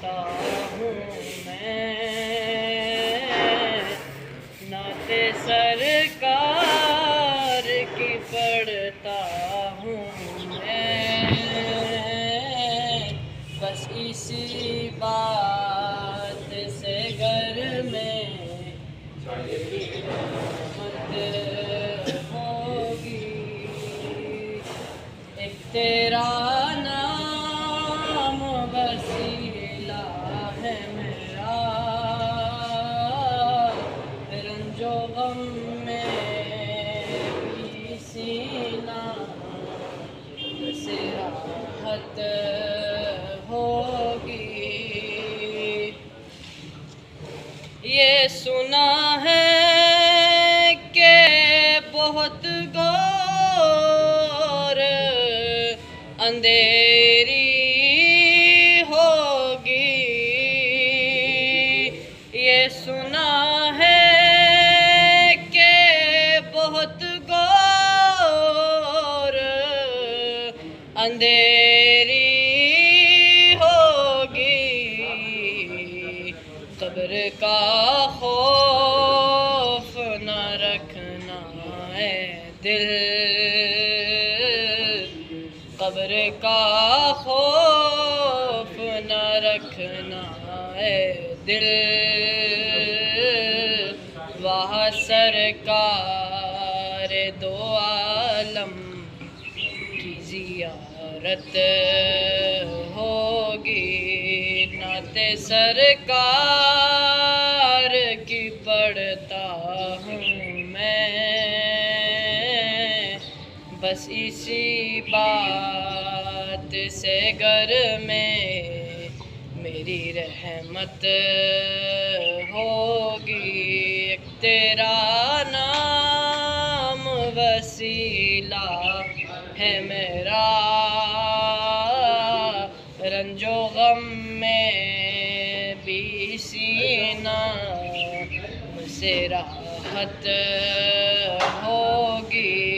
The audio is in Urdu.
پڑھتا ہوں میں، نعت سرکار کی پڑھتا ہوں میں، بس اسی بات سے گھر میں رحمت ہوگی۔ ایک تیرا نام وسیلہ ہے میرا، رنج و غم میں بھی سینہ سے راحت ہوگی۔ یہ سنا ہے کہ بہت گھور اندھیری ہوگی، یہ سنا ہے کہ بہت گھور اندھیری ہوگی، قبر کا خوف نہ رکھنا ہے دل، قبر کا خوف نہ رکھنا ہے دل، وہاں سرکار دو عالم کی زیارت ہوگی۔ نعت سرکار کی پڑھتا ہوں میں، بس اسی بات سے گھر میں میری رحمت ہوگی۔ ایک تیرا نام وسیلہ ہے میرا، رنج و غم میں بھی سینہ سے راحت ہوگی۔